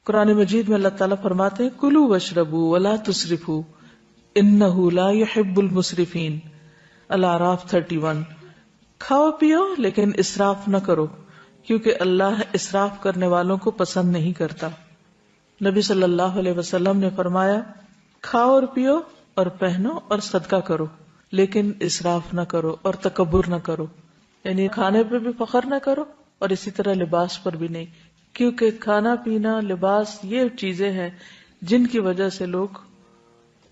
قرآن مجید میں اللہ تعالیٰ فرماتے ہیں کلوا واشربوا ولا تسرفوا انہ لا يحب المسرفین، الاعراف 31۔ کھاؤ پیو لیکن اسراف نہ کرو کیونکہ اللہ اسراف کرنے والوں کو پسند نہیں کرتا۔ نبی صلی اللہ علیہ وسلم نے فرمایا کھاؤ اور پیو اور پہنو اور صدقہ کرو لیکن اسراف نہ کرو اور تکبر نہ کرو، یعنی کھانے پہ بھی فخر نہ کرو اور اسی طرح لباس پر بھی نہیں، کیونکہ کھانا پینا لباس یہ چیزیں ہیں جن کی وجہ سے لوگ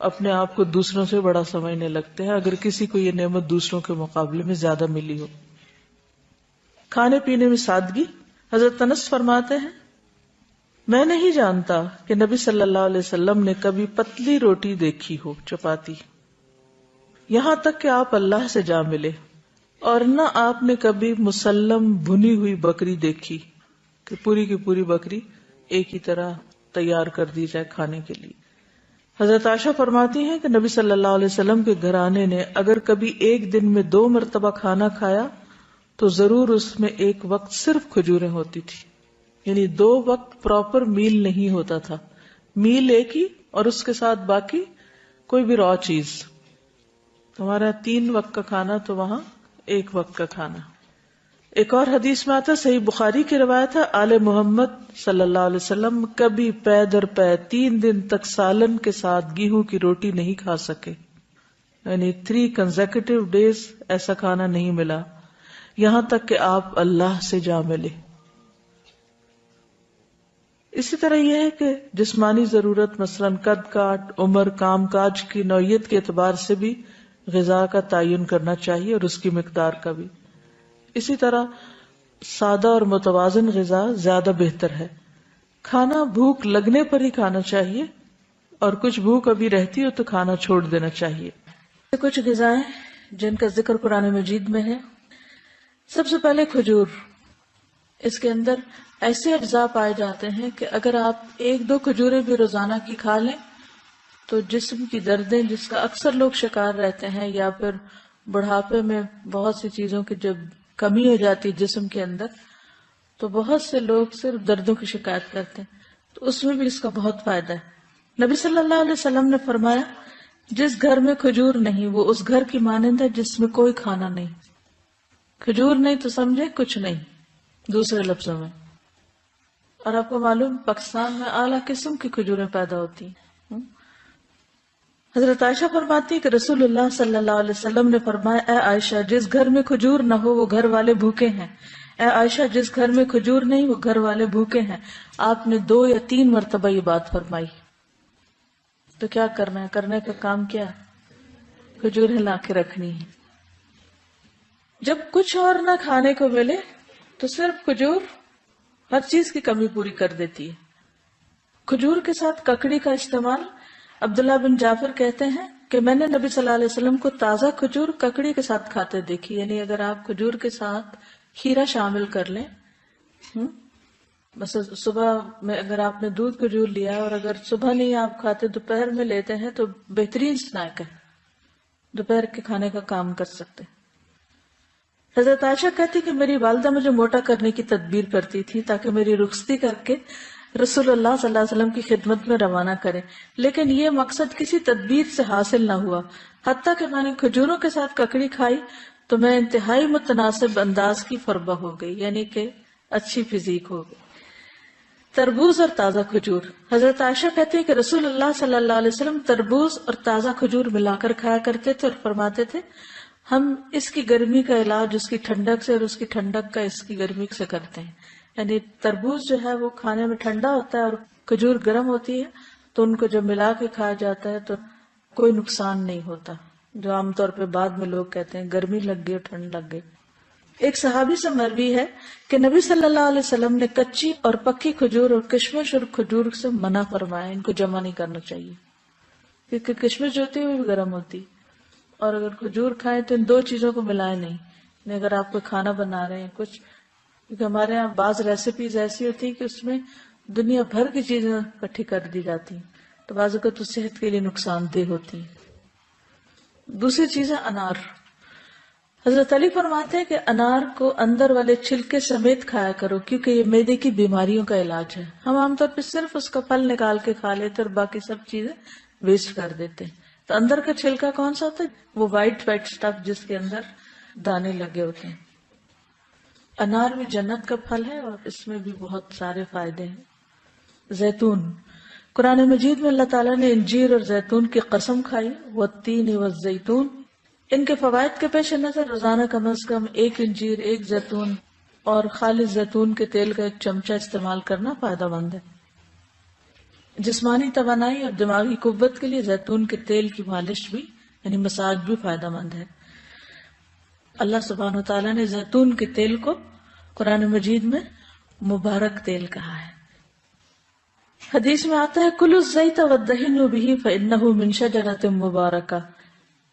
اپنے آپ کو دوسروں سے بڑا سمجھنے لگتے ہیں، اگر کسی کو یہ نعمت دوسروں کے مقابلے میں زیادہ ملی ہو۔ کھانے پینے میں سادگی۔ حضرت انس فرماتے ہیں میں نہیں جانتا کہ نبی صلی اللہ علیہ وسلم نے کبھی پتلی روٹی دیکھی ہو، چپاتی، یہاں تک کہ آپ اللہ سے جا ملے، اور نہ آپ نے کبھی مسلم بھنی ہوئی بکری دیکھی کہ پوری کی پوری بکری ایک ہی طرح تیار کر دی جائے کھانے کے لیے۔ حضرت عائشہ فرماتی ہیں کہ نبی صلی اللہ علیہ وسلم کے گھرانے نے اگر کبھی ایک دن میں 2 مرتبہ کھانا کھایا تو ضرور اس میں ایک وقت صرف کھجوریں ہوتی تھی، یعنی 2 وقت پراپر میل نہیں ہوتا تھا، میل ایک ہی اور اس کے ساتھ باقی کوئی بھی را چیز۔ ہمارا 3 وقت کا کھانا تو وہاں 1 وقت کا کھانا۔ ایک اور حدیث میں آتا، صحیح بخاری کی روایت ہے، آل محمد صلی اللہ علیہ وسلم کبھی پے در پے 3 دن تک سالن کے ساتھ گیہوں کی روٹی نہیں کھا سکے، یعنی 3 کنزیکٹیو ڈیز ایسا کھانا نہیں ملا، یہاں تک کہ آپ اللہ سے جا ملے۔ اسی طرح یہ ہے کہ جسمانی ضرورت مثلاً قد کاٹ، عمر، کام کاج کی نوعیت کے اعتبار سے بھی غذا کا تعین کرنا چاہیے اور اس کی مقدار کا بھی۔ اسی طرح سادہ اور متوازن غذا زیادہ بہتر ہے۔ کھانا بھوک لگنے پر ہی کھانا چاہیے، اور کچھ بھوک ابھی رہتی ہو تو کھانا چھوڑ دینا چاہیے۔ کچھ غذائیں جن کا ذکر قرآن مجید میں ہے، سب سے پہلے کھجور۔ اس کے اندر ایسے اجزاء پائے جاتے ہیں کہ اگر آپ 1-2 کھجوریں بھی روزانہ کی کھا لیں تو جسم کی دردیں جس کا اکثر لوگ شکار رہتے ہیں، یا پھر بڑھاپے میں بہت سی چیزوں کی جب کمی ہو جاتی ہے جسم کے اندر تو بہت سے لوگ صرف دردوں کی شکایت کرتے ہیں، تو اس میں بھی اس کا بہت فائدہ ہے۔ نبی صلی اللہ علیہ وسلم نے فرمایا جس گھر میں کھجور نہیں وہ اس گھر کی مانند ہے جس میں کوئی کھانا نہیں۔ کھجور نہیں تو سمجھے کچھ نہیں، دوسرے لفظوں میں۔ اور آپ کو معلوم پاکستان میں اعلیٰ قسم کی کھجوریں پیدا ہوتی ہیں۔ حضرت عائشہ فرماتی کہ رسول اللہ صلی اللہ علیہ وسلم نے فرمایا اے عائشہ جس گھر میں کھجور نہ ہو وہ گھر والے بھوکے ہیں، اے عائشہ جس گھر میں کھجور نہیں وہ گھر والے بھوکے ہیں۔ آپ نے 2 یا 3 مرتبہ یہ بات فرمائی۔ تو کیا کرنا ہے؟ کرنے کا کام کیا؟ کھجوریں لا کے رکھنی ہے۔ جب کچھ اور نہ کھانے کو ملے تو صرف کھجور ہر چیز کی کمی پوری کر دیتی ہے۔ کھجور کے ساتھ ککڑی کا استعمال، عبداللہ بن جعفر کہتے ہیں کہ میں نے نبی صلی اللہ علیہ وسلم کو تازہ کھجور ککڑی کے ساتھ کھاتے دیکھی، یعنی اگر آپ کھجور کے ساتھ کھیرا شامل کر لیں، بس صبح میں اگر آپ نے دودھ کھجور لیا اور اگر صبح نہیں آپ کھاتے دوپہر میں لیتے ہیں تو بہترین سنیک ہے، دوپہر کے کھانے کا کام کر سکتے۔ حضرت عائشہ کہتی کہ میری والدہ مجھے موٹا کرنے کی تدبیر کرتی تھی تاکہ میری رخصتی کر کے رسول اللہ صلی اللہ علیہ وسلم کی خدمت میں روانہ کرے، لیکن یہ مقصد کسی تدبیر سے حاصل نہ ہوا، حتیٰ کہ میں نے کھجوروں کے ساتھ ککڑی کھائی تو میں انتہائی متناسب انداز کی فربہ ہو گئی، یعنی کہ اچھی فزیک ہو گئی۔ تربوز اور تازہ کھجور۔ حضرت عائشہ کہتی ہے کہ رسول اللہ صلی اللہ علیہ وسلم تربوز اور تازہ کھجور ملا کر کھایا کرتے تھے اور فرماتے تھے ہم اس کی گرمی کا علاج اس کی ٹھنڈک سے اور اس کی ٹھنڈک کا اس کی گرمی سے کرتے ہیں، یعنی تربوز جو ہے وہ کھانے میں ٹھنڈا ہوتا ہے اور کھجور گرم ہوتی ہے، تو ان کو جب ملا کے کھایا جاتا ہے تو کوئی نقصان نہیں ہوتا، جو عام طور پہ بعد میں لوگ کہتے ہیں گرمی لگ گئی اور ٹھنڈ لگ گئی۔ ایک صحابی سے مروی ہے کہ نبی صلی اللہ علیہ وسلم نے کچی اور پکی کھجور اور کشمش اور کھجور سے منع فرمایا، ان کو جمع نہیں کرنا چاہیے، کیونکہ کشمش جو ہوتی ہے وہ بھی گرم ہوتی، اور اگر کھجور کھائیں تو ان 2 چیزوں کو ملائیں نہیں، یعنی اگر آپ کوئی کھانا بنا رہے ہیں کچھ، کیونکہ ہمارے یہاں بعض ریسیپیز ایسی ہوتی ہیں کہ اس میں دنیا بھر کی چیزیں اکٹھی کر دی جاتی ہیں تو بعض اوقات تو صحت کے لیے نقصان دہ ہوتی ہیں۔ دوسری چیز ہے انار۔ حضرت علی فرماتے ہیں کہ انار کو اندر والے چھلکے سمیت کھایا کرو کیونکہ یہ معدے کی بیماریوں کا علاج ہے. ہم عام طور پہ صرف اس کا پھل نکال کے کھا لیتے اور باقی سب چیزیں ویسٹ کر دیتے ہیں. تو اندر کا چھلکا کون سا ہوتا ہے؟ وہ وائٹ وائٹ اسٹف جس کے اندر دانے لگے ہوتے ہیں. انار بھی جنت کا پھل ہے اور اس میں بھی بہت سارے فائدے ہیں. زیتون، قرآن مجید میں اللہ تعالیٰ نے انجیر اور زیتون کی قسم کھائی، والتین والزیتون. ان کے فوائد کے پیش نظر روزانہ کم از کم 1 انجیر، 1 زیتون اور خالص زیتون کے تیل کا 1 چمچہ استعمال کرنا فائدہ مند ہے. جسمانی توانائی اور دماغی قوت کے لیے زیتون کے تیل کی مالش بھی یعنی مساج بھی فائدہ مند ہے. اللہ سبحانہ وتعالیٰ نے زیتون کے تیل کو قرآن مجید میں مبارک تیل کہا ہے. حدیث میں آتا ہے کلوا الزیت وادہنوا بہ فانہ من شجرۃ مبارکہ.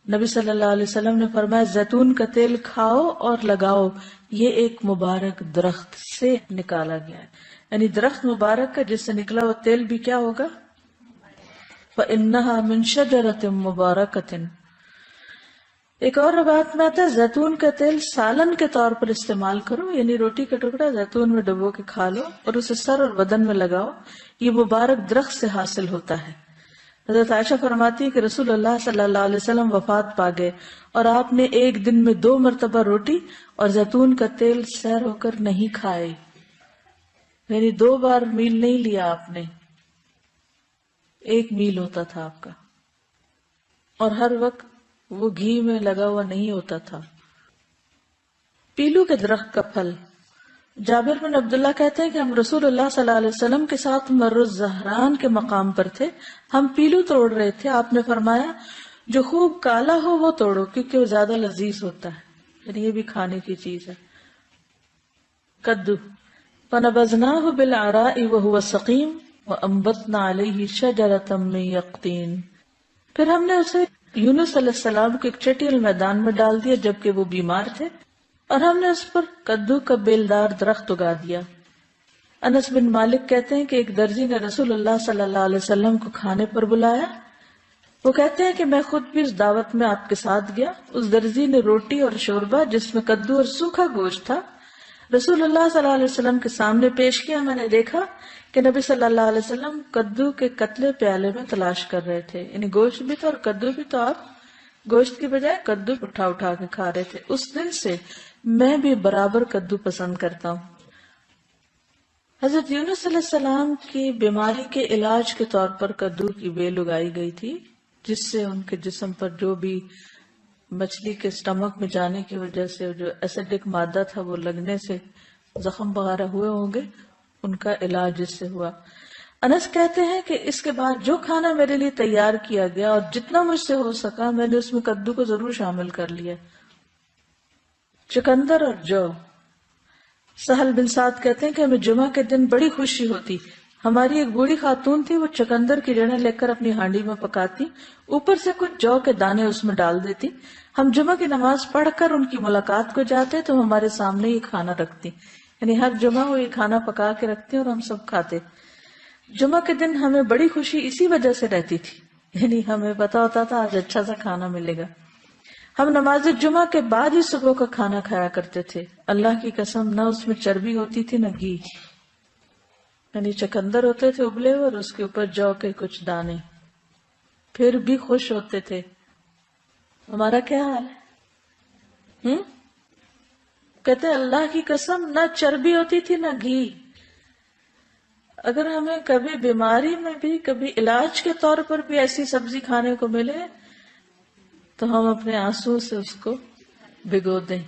نبی صلی اللہ علیہ وسلم نے فرمایا زیتون کا تیل کھاؤ اور لگاؤ، یہ ایک مبارک درخت سے نکالا گیا ہے. یعنی درخت مبارک کا جس سے نکلا ہوا تیل بھی کیا ہوگا؟ فإنها من شجرۃ مبارکۃ. ایک اور روایت میں آتا ہے زیتون کا تیل سالن کے طور پر استعمال کرو، یعنی روٹی کا ٹکڑا زیتون میں ڈبو کے کھا لو اور اسے سر اور بدن میں لگاؤ، یہ مبارک درخت سے حاصل ہوتا ہے. حضرت عائشہ فرماتی ہے کہ رسول اللہ صلی اللہ علیہ وسلم وفات پا گئے اور آپ نے ایک دن میں 2 مرتبہ روٹی اور زیتون کا تیل سیر ہو کر نہیں کھائے. یعنی 2 بار میل نہیں لیا آپ نے، 1 میل ہوتا تھا آپ کا، اور ہر وقت وہ گھی میں لگا ہوا نہیں ہوتا تھا. پیلو کے درخت کا پھل. جابر بن عبداللہ کہتے ہیں کہ ہم رسول اللہ صلی اللہ علیہ وسلم کے ساتھ مر الزہران کے مقام پر تھے، ہم پیلو توڑ رہے تھے. آپ نے فرمایا جو خوب کالا ہو وہ توڑو کیونکہ وہ زیادہ لذیذ ہوتا ہے، یعنی یہ بھی کھانے کی چیز ہے. کدو. فنبذناہ بالعراء وہو سقیم وانبتنا علیہ شجرۃ من یقطین. پھر ہم نے اسے یونس علیہ السلام کو ایک چٹیل میدان میں ڈال دیا جبکہ وہ بیمار تھے، اور ہم نے اس پر کدو کا بیلدار درخت اگا دیا. انس بن مالک کہتے ہیں کہ ایک درزی نے رسول اللہ صلی اللہ علیہ وسلم کو کھانے پر بلایا. وہ کہتے ہیں کہ میں خود بھی اس دعوت میں آپ کے ساتھ گیا. اس درزی نے روٹی اور شوربہ جس میں کدو اور سوکھا گوشت تھا رسول اللہ صلی اللہ علیہ وسلم کے سامنے پیش کیا. میں نے دیکھا کہ نبی صلی اللہ علیہ وسلم کدو کے قتلے پیالے میں تلاش کر رہے تھے، یعنی گوشت بھی تھا اور کدو بھی، تو آپ گوشت کی بجائے کدو اٹھا اٹھا کے کھا رہے تھے. اس دن سے میں بھی برابر کدو پسند کرتا ہوں. حضرت یونس علیہ السلام کی بیماری کے علاج کے طور پر کدو کی بیل اگائی گئی تھی، جس سے ان کے جسم پر جو بھی مچھلی کے اسٹمک میں جانے کی وجہ سے جو ایسیڈک مادہ تھا وہ لگنے سے زخم وغیرہ ہوئے ہوں گے، ان کا علاج جس سے ہوا. انس کہتے ہیں کہ اس کے بعد جو کھانا میرے لیے تیار کیا گیا اور جتنا مجھ سے ہو سکا میں نے اس میں کدو کو ضرور شامل کر لیا. چقندر اور جو. سہل بن سعد کہتے ہیں کہ ہمیں جمعہ کے دن بڑی خوشی ہوتی. ہماری ایک بوڑھی خاتون تھی، وہ چقندر کی جڑیں لے کر اپنی ہانڈی میں پکاتی، اوپر سے کچھ جو کے دانے اس میں ڈال دیتی. ہم جمعہ کی نماز پڑھ کر ان کی ملاقات کو جاتے تو ہمارے سامنے یہ کھانا رکھتی، یعنی ہر جمعہ وہ یہ کھانا پکا کے رکھتی اور ہم سب کھاتے. جمعہ کے دن ہمیں بڑی خوشی اسی وجہ سے رہتی تھی، یعنی ہمیں پتا ہوتا تھا آج اچھا سا کھانا ملے گا. ہم نماز جمعہ کے بعد ہی صبح کا کھانا کھایا کرتے تھے. اللہ کی قسم نہ اس میں چربی ہوتی تھی نہ گھی، یعنی چقندر ہوتے تھے ابلے اور اس کے اوپر جو کے کچھ دانے، پھر بھی خوش ہوتے تھے. ہمارا کیا حال ہے؟ کہتے ہیں اللہ کی قسم نہ چربی ہوتی تھی نہ گھی. اگر ہمیں کبھی بیماری میں بھی کبھی علاج کے طور پر بھی ایسی سبزی کھانے کو ملے تو ہم اپنے آنسو سے اس کو بھگو دیں.